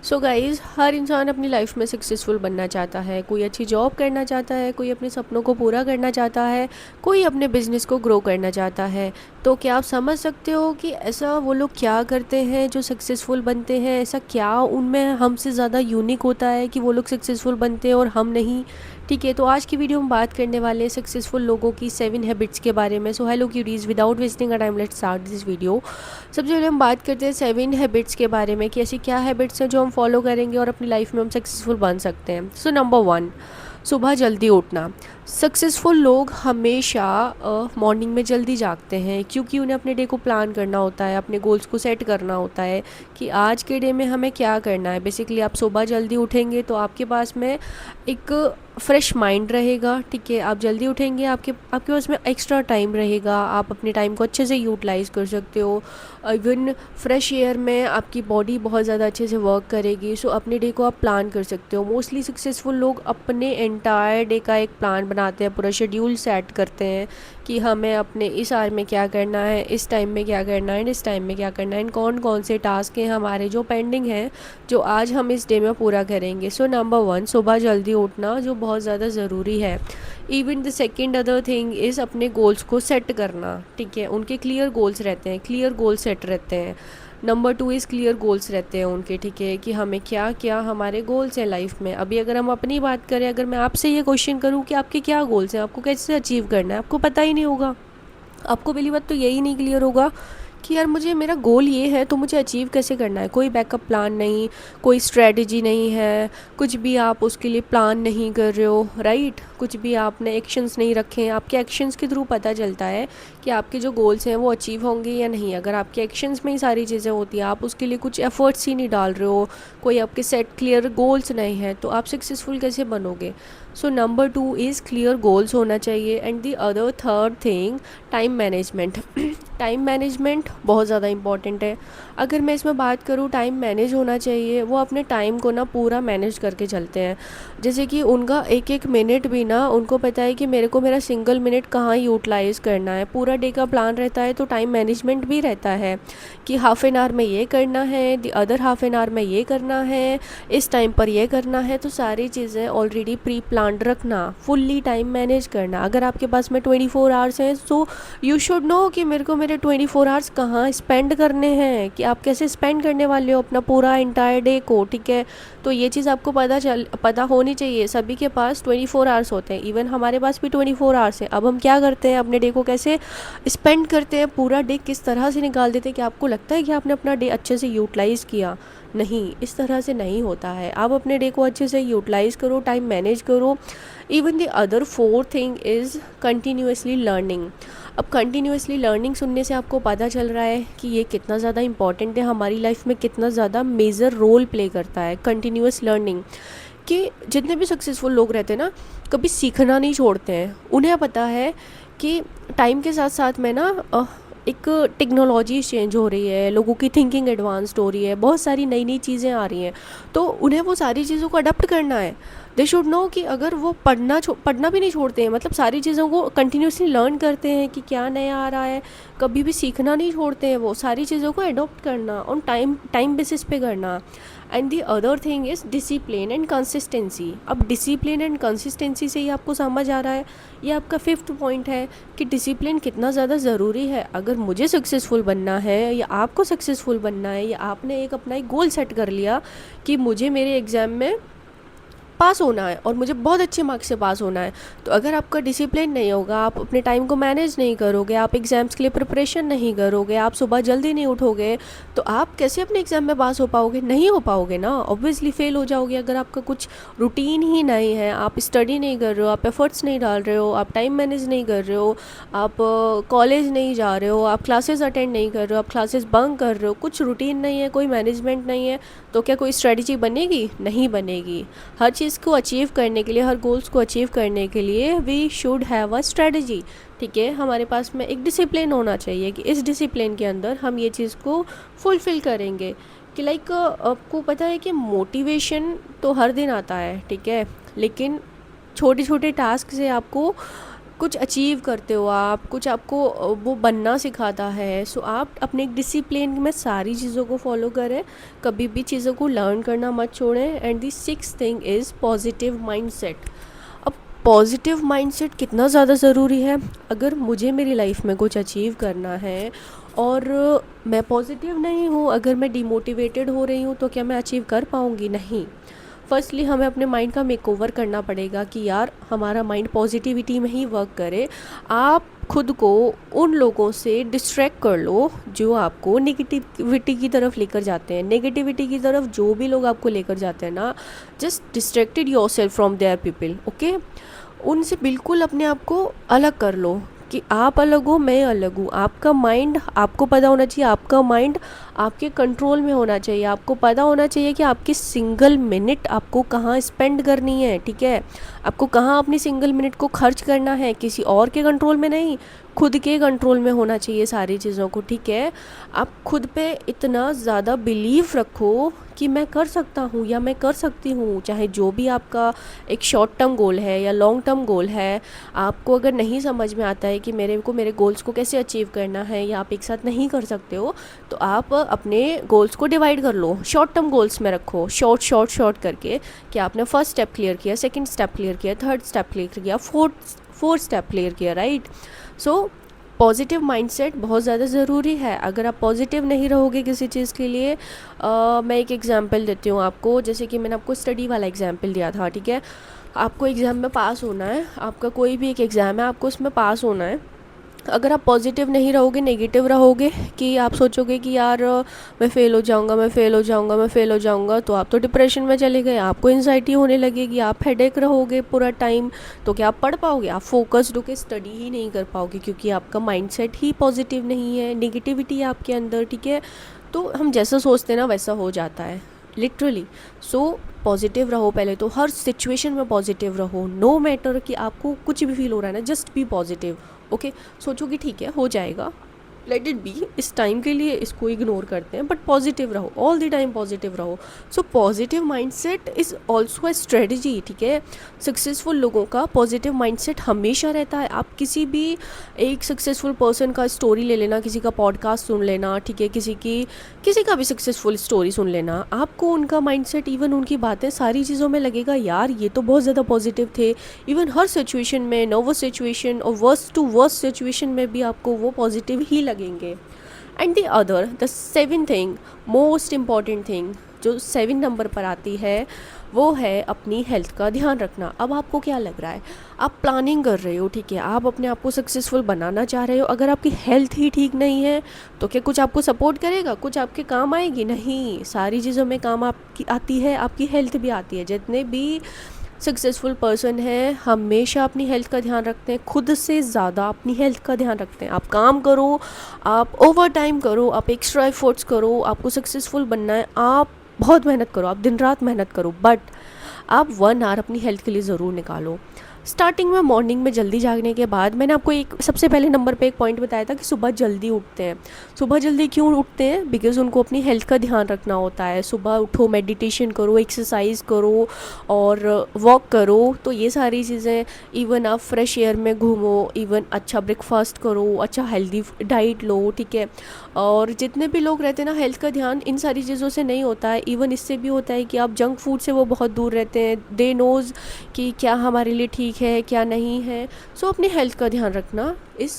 So guys, हर इंसान अपनी life में सक्सेसफुल बनना चाहता है। कोई अच्छी जॉब करना चाहता है, कोई अपने सपनों को पूरा करना चाहता है, कोई अपने बिजनेस को ग्रो करना चाहता है। तो क्या आप समझ सकते हो कि ऐसा वो लोग क्या करते हैं जो सक्सेसफुल बनते हैं? ऐसा क्या उनमें हमसे ज़्यादा यूनिक होता है कि वो लोग सक्सेसफुल बनते हैं और हम नहीं? ठीक है, तो आज की वीडियो हम बात करने वाले हैं सक्सेसफुल लोगों की 7 हैबिट्स के बारे में। So hello cuties, without wasting a time let's start this video. सबसे पहले हम बात करते हैं 7 हैबिट्स के बारे में कि ऐसी क्या हैबिट्स हैं जो हम फॉलो करेंगे और अपनी लाइफ में हम सक्सेसफुल बन सकते हैं। सो नंबर 1, सुबह जल्दी उठना। सक्सेसफुल लोग हमेशा मॉर्निंग में जल्दी जागते हैं क्योंकि उन्हें अपने डे को प्लान करना होता है, अपने गोल्स को सेट करना होता है कि आज के डे में हमें क्या करना है। बेसिकली आप सुबह जल्दी उठेंगे तो आपके पास में एक फ्रेश माइंड रहेगा। ठीक है, आप जल्दी उठेंगे, आपके पास में एक्स्ट्रा टाइम रहेगा, आप अपने टाइम को अच्छे से यूटिलाइज़ कर सकते हो। इवन फ्रेश एयर में आपकी बॉडी बहुत ज़्यादा अच्छे से वर्क करेगी। सो अपने डे को आप प्लान कर सकते हो। मोस्टली सक्सेसफुल लोग अपने एंटायर डे का एक प्लान बनाते हैं, पूरा शेड्यूल सेट करते हैं कि हमें अपने इस आवर में क्या करना है, इस टाइम में क्या करना है, इस टाइम में क्या करना है, कौन कौन से टास्क हैं हमारे जो पेंडिंग हैं, जो आज हम इस डे में पूरा करेंगे। सो नंबर 1, सुबह जल्दी उठना जो बहुत ज़्यादा ज़रूरी है। Even the second other thing is अपने गोल्स को सेट करना। ठीक है, उनके क्लियर गोल्स रहते हैं, क्लियर गोल सेट रहते हैं। नंबर 2 इज़ क्लियर गोल्स रहते हैं उनके। ठीक है, कि हमें क्या क्या हमारे गोल्स हैं लाइफ में। अभी अगर हम अपनी बात करें, अगर मैं आपसे ये क्वेश्चन करूँ कि आपके क्या गोल्स हैं, आपको कैसे अचीव करना है, आपको पता ही नहीं होगा। आपको पहली बात तो यही नहीं क्लियर होगा कि यार मुझे मेरा गोल ये है तो मुझे अचीव कैसे करना है। कोई बैकअप प्लान नहीं, कोई स्ट्रेटजी नहीं है, कुछ भी आप उसके लिए प्लान नहीं कर रहे हो, राइट। कुछ भी आपने एक्शंस नहीं रखे हैं। आपके एक्शंस के थ्रू पता चलता है कि आपके जो गोल्स हैं वो अचीव होंगे या नहीं। अगर आपके एक्शंस में ही सारी चीज़ें होती हैं, आप उसके लिए कुछ एफर्ट्स ही नहीं डाल रहे हो, कोई आपके सेट क्लियर गोल्स नहीं है, तो आप सक्सेसफुल कैसे बनोगे। So number 2 is clear goals होना चाहिए। And the other third thing, time management. Time management बहुत ज़्यादा इंपॉर्टेंट है। अगर मैं इसमें बात करूँ, टाइम मैनेज होना चाहिए। वो अपने टाइम को ना पूरा मैनेज करके चलते हैं। जैसे कि उनका एक एक मिनट भी ना, उनको पता है कि मेरे को मेरा सिंगल मिनट कहाँ यूटिलाइज़ करना है। पूरा डे का प्लान रहता है तो टाइम मैनेजमेंट भी रहता है कि हाफ़ एन आवर में ये करना है, the other half an hour में ये करना है, इस टाइम पर ये करना है। तो सारी चीज़ें ऑलरेडी प्री प्लान्ड रखना, फुल्ली टाइम मैनेज करना। अगर आपके पास में 24 आवर्स हैं तो यू शुड नो कि मेरे को मेरे 24 आवर्स कहाँ स्पेंड करने हैं, कि आप कैसे स्पेंड करने वाले हो अपना पूरा इंटायर डे को। ठीक है, तो ये चीज़ आपको पता होनी चाहिए। सभी के पास 24 आवर्स होते हैं, इवन हमारे पास भी 24 आवर्स हैं। अब हम क्या करते हैं, अपने डे को कैसे स्पेंड करते हैं, पूरा डे किस तरह से निकाल देते हैं कि आपको लगता है कि आपने अपना डे अच्छे से यूटिलाइज़ किया। नहीं, इस तरह से नहीं होता है। आप अपने डे को अच्छे से यूटिलाइज़ करो, टाइम मैनेज करो। Even the other fourth thing is continuously learning. अब कंटिन्यूसली लर्निंग सुनने से आपको पता चल रहा है कि ये कितना ज़्यादा इंपॉर्टेंट है हमारी लाइफ में, कितना ज़्यादा मेजर रोल प्ले करता है कंटिन्यूस लर्निंग। कि जितने भी सक्सेसफुल लोग रहते हैं ना, कभी सीखना नहीं छोड़ते हैं। उन्हें पता है कि टाइम के साथ साथ में ना एक टेक्नोलॉजी चेंज हो रही है, लोगों की थिंकिंग एडवांस्ड हो रही है, बहुत सारी नई नई चीज़ें आ रही हैं, तो उन्हें वो सारी चीज़ों को अडप्ट करना है। दे शुड नो कि अगर वो पढ़ना भी नहीं छोड़ते हैं, मतलब सारी चीज़ों को कंटिन्यूसली लर्न करते हैं कि क्या नया आ रहा है, कभी भी सीखना नहीं छोड़ते हैं, वो सारी चीज़ों को अडॉप्ट करना, ऑन टाइम बेसिस पे करना। And the other thing is discipline and consistency. अब डिसिप्लिन एंड कंसिस्टेंसी से ही आपको समझ आ रहा है, ये आपका 5th पॉइंट है कि डिसिप्लिन कितना ज़्यादा ज़रूरी है। अगर मुझे सक्सेसफुल बनना है या आपको सक्सेसफुल बनना है, या आपने अपना एक गोल सेट कर लिया कि मुझे मेरे एग्ज़ाम में पास होना है और मुझे बहुत अच्छे मार्क्स से पास होना है, तो अगर आपका डिसिप्लिन नहीं होगा, आप अपने टाइम को मैनेज नहीं करोगे, आप एग्ज़ाम्स के लिए प्रिपरेशन नहीं करोगे, आप सुबह जल्दी नहीं उठोगे, तो आप कैसे अपने एग्ज़ाम में पास हो पाओगे? नहीं हो पाओगे ना, ऑब्वियसली फ़ेल हो जाओगे। अगर आपका कुछ रूटीन ही नहीं है, आप स्टडी नहीं कर रहे हो, आप एफर्ट्स नहीं डाल रहे हो, आप टाइम मैनेज नहीं कर रहे हो, आप कॉलेज नहीं जा रहे हो, आप क्लासेस अटेंड नहीं कर रहे हो, आप क्लासेस बंक कर रहे हो, कुछ रूटीन नहीं है, कोई मैनेजमेंट नहीं है, तो क्या कोई स्ट्रेटजी बनेगी? नहीं बनेगी। हर चीज़ को अचीव करने के लिए, हर गोल्स को अचीव करने के लिए we should have a strategy. ठीक है, हमारे पास में एक डिसिप्लिन होना चाहिए कि इस डिसिप्लिन के अंदर हम ये चीज़ को फुलफ़िल करेंगे। कि लाइक आपको पता है कि मोटिवेशन तो हर दिन आता है, ठीक है, लेकिन छोटे छोटे टास्क से आपको कुछ अचीव करते हो, आप कुछ आपको वो बनना सिखाता है। सो आप अपने एक डिसिप्लिन में सारी चीज़ों को फॉलो करें, कभी भी चीज़ों को लर्न करना मत छोड़ें। And the sixth thing is positive mindset. अब पॉजिटिव माइंडसेट कितना ज़्यादा ज़रूरी है। अगर मुझे मेरी लाइफ में कुछ अचीव करना है और मैं पॉजिटिव नहीं हूँ, अगर मैं डिमोटिवेटेड हो रही हूँ, तो क्या मैं अचीव कर पाऊँगी? नहीं। फर्स्टली हमें अपने माइंड का मेकओवर करना पड़ेगा कि यार हमारा माइंड पॉजिटिविटी में ही वर्क करे। आप खुद को उन लोगों से डिस्ट्रैक्ट कर लो जो आपको नेगेटिविटी की तरफ लेकर जाते हैं। नेगेटिविटी की तरफ जो भी लोग आपको लेकर जाते हैं ना, just distracted yourself from their people, okay. उनसे बिल्कुल अपने आप को अलग कर लो कि आप अलग हो, मैं अलग हूँ। आपका माइंड, आपको पता होना चाहिए, आपका माइंड आपके कंट्रोल में होना चाहिए। आपको पता होना चाहिए कि आपकी सिंगल मिनट आपको कहाँ स्पेंड करनी है, ठीक है। आपको कहाँ अपनी सिंगल मिनट को खर्च करना है, किसी और के कंट्रोल में नहीं, खुद के कंट्रोल में होना चाहिए सारी चीज़ों को, ठीक है। आप खुद पे इतना ज़्यादा बिलीव रखो कि मैं कर सकता हूँ या मैं कर सकती हूँ, चाहे जो भी आपका एक शॉर्ट टर्म गोल है या लॉन्ग टर्म गोल है। आपको अगर नहीं समझ में आता है कि मेरे को मेरे गोल्स को कैसे अचीव करना है, या आप एक साथ नहीं कर सकते हो, तो आप अपने गोल्स को डिवाइड कर लो, शॉर्ट टर्म गोल्स में रखो, शॉर्ट शॉर्ट शॉर्ट करके कि आपने फर्स्ट स्टेप क्लियर किया, सेकंड स्टेप क्लियर किया, थर्ड स्टेप क्लियर किया, फोर्थ स्टेप क्लियर किया, राइट। सो पॉजिटिव माइंडसेट बहुत ज़्यादा ज़रूरी है। अगर आप पॉजिटिव नहीं रहोगे किसी चीज़ के लिए, मैं एक एग्जांपल देती हूँ आपको, जैसे कि मैंने आपको स्टडी वाला एग्जांपल दिया था, ठीक है। आपको एग्ज़ाम में पास होना है, आपका कोई भी एक एग्ज़ाम है, आपको उसमें पास होना है। अगर आप पॉजिटिव नहीं रहोगे, नेगेटिव रहोगे कि आप सोचोगे कि यार मैं फ़ेल हो जाऊंगा, मैं फ़ेल हो जाऊंगा, मैं फ़ेल हो जाऊंगा, तो आप तो डिप्रेशन में चले गए, आपको एंजाइटी होने लगेगी, आप हेडेक रहोगे पूरा टाइम। तो क्या आप पढ़ पाओगे? आप फोकस्ड होकर स्टडी ही नहीं कर पाओगे, क्योंकि आपका माइंडसेट ही पॉजिटिव नहीं है, नेगेटिविटी है आपके अंदर, ठीक है। तो हम जैसा सोचते हैं ना वैसा हो जाता है, लिटरली। सो पॉजिटिव रहो, पहले तो हर सिचुएशन में पॉजिटिव रहो, नो मैटर कि आपको कुछ भी फील हो रहा है ना, जस्ट बी पॉजिटिव, ओके। सोचो कि ठीक है हो जाएगा, लेट इट बी, इस टाइम के लिए इसको इग्नोर करते हैं, बट पॉजिटिव रहो, ऑल द टाइम पॉजिटिव रहो। So positive mindset is also a strategy, ठीक है। सक्सेसफुल लोगों का पॉजिटिव माइंडसेट हमेशा रहता है। आप किसी भी एक सक्सेसफुल पर्सन का स्टोरी ले लेना, किसी का पॉडकास्ट सुन लेना, ठीक है, किसी का भी सक्सेसफुल स्टोरी सुन लेना, आपको उनका माइंडसेट, इवन उनकी बातें, सारी चीज़ों में लगेगा यार ये तो बहुत ज़्यादा पॉजिटिव थे। इवन हर सिचुएशन में, नर्वस सिचुएशन और वर्स्ट टू वर्स्ट सिचुएशन में भी आपको वो पॉजिटिव ही लगेंगे। And the other, the seven thing, most important thing जो 7 नंबर पर आती है, वो है अपनी हेल्थ का ध्यान रखना। अब आपको क्या लग रहा है, आप प्लानिंग कर रहे हो, ठीक है, आप अपने आप को सक्सेसफुल बनाना चाह रहे हो, अगर आपकी हेल्थ ही ठीक नहीं है तो क्या कुछ आपको सपोर्ट करेगा, कुछ आपके काम आएगी? नहीं। सारी चीज़ों में काम आपकी आती है, आपकी हेल्थ भी आती है। जितने भी सक्सेसफुल पर्सन है हमेशा अपनी हेल्थ का ध्यान रखते हैं, खुद से ज़्यादा अपनी हेल्थ का ध्यान रखते हैं। आप काम करो, आप ओवर टाइम करो, आप एक्स्ट्रा एफर्ट्स करो, आपको सक्सेसफुल बनना है, आप बहुत मेहनत करो, आप दिन रात मेहनत करो, बट आप 1 आवर अपनी हेल्थ के लिए ज़रूर निकालो। स्टार्टिंग में मॉर्निंग में जल्दी जागने के बाद, मैंने आपको एक सबसे पहले नंबर पे एक पॉइंट बताया था कि सुबह जल्दी उठते हैं। सुबह जल्दी क्यों उठते हैं? बिकॉज़ उनको अपनी हेल्थ का ध्यान रखना होता है। सुबह उठो, मेडिटेशन करो, एक्सरसाइज करो और वॉक करो, तो ये सारी चीज़ें, इवन आप फ्रेश एयर में घूमो, इवन अच्छा ब्रेकफास्ट करो, अच्छा हेल्दी डाइट लो, ठीक है। और जितने भी लोग रहते हैं ना, हेल्थ का ध्यान इन सारी चीज़ों से नहीं होता है, इवन इससे भी होता है कि आप जंक फूड से वो बहुत दूर रहते हैं। दे नोज़ कि क्या हमारे लिए ठीक है क्या नहीं है। सो अपनी हेल्थ का ध्यान रखना इज़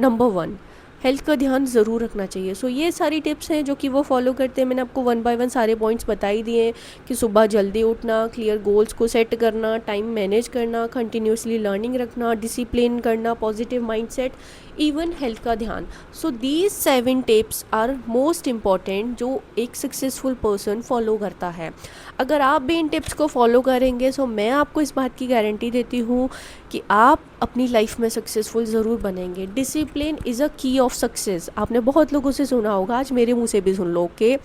नंबर 1। हेल्थ का ध्यान ज़रूर रखना चाहिए। सो ये सारी टिप्स हैं जो कि वो फॉलो करते हैं। मैंने आपको 1 बाय 1 सारे पॉइंट्स बता ही दिए कि सुबह जल्दी उठना, क्लियर गोल्स को सेट करना, टाइम मैनेज करना, कंटिन्यूसली लर्निंग रखना, डिसिप्लिन करना, पॉजिटिव माइंडसेट, इवन हेल्थ का ध्यान। So these 7 tips are most important जो एक सक्सेसफुल पर्सन फॉलो करता है। अगर आप भी इन टिप्स को फॉलो करेंगे, सो मैं आपको इस बात की गारंटी देती हूँ कि आप अपनी लाइफ में सक्सेसफुल ज़रूर बनेंगे। डिसिप्लिन इज़ अ की ऑफ सक्सेस। आपने बहुत लोगों से सुना होगा, आज मेरे मुंह से भी सुन लो कि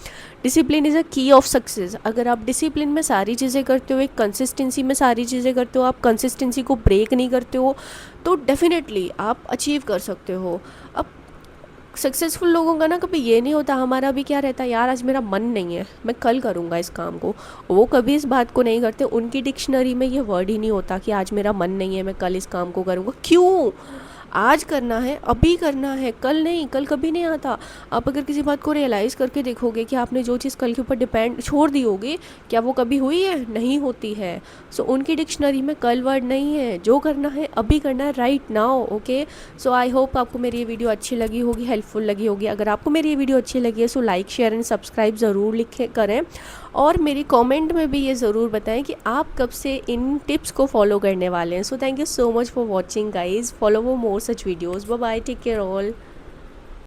डिसिप्लिन इज़ अ की ऑफ सक्सेस। अगर आप डिसिप्लिन में सारी चीज़ें करते हो, एक कंसिस्टेंसी में सारी चीज़ें करते हो, आप कंसिस्टेंसी को ब्रेक नहीं करते हो, तो डेफिनेटली आप अचीव कर सकते हो। अब सक्सेसफुल लोगों का ना कभी ये नहीं होता, हमारा भी क्या रहता है यार आज मेरा मन नहीं है, मैं कल करूँगा इस काम को। वो कभी इस बात को नहीं करते, उनकी डिक्शनरी में ये वर्ड ही नहीं होता कि आज मेरा मन नहीं है मैं कल इस काम को करूँगा। क्यों? आज करना है, अभी करना है, कल नहीं। कल कभी नहीं आता। आप अगर किसी बात को रियलाइज़ करके देखोगे कि आपने जो चीज़ कल के ऊपर डिपेंड छोड़ दी होगी, क्या वो कभी हुई है? नहीं होती है। सो उनकी डिक्शनरी में कल वर्ड नहीं है, जो करना है अभी करना है, right now. Okay, so I hope आपको मेरी ये वीडियो अच्छी लगी होगी, हेल्पफुल लगी होगी। अगर आपको मेरी ये वीडियो अच्छी लगी है so like share and subscribe ज़रूर लिखें करें, और मेरी कमेंट में भी ये ज़रूर बताएं कि आप कब से इन टिप्स को फॉलो करने वाले हैं। So thank you so much for watching guys, follow वो more such videos. Bye bye, take care all.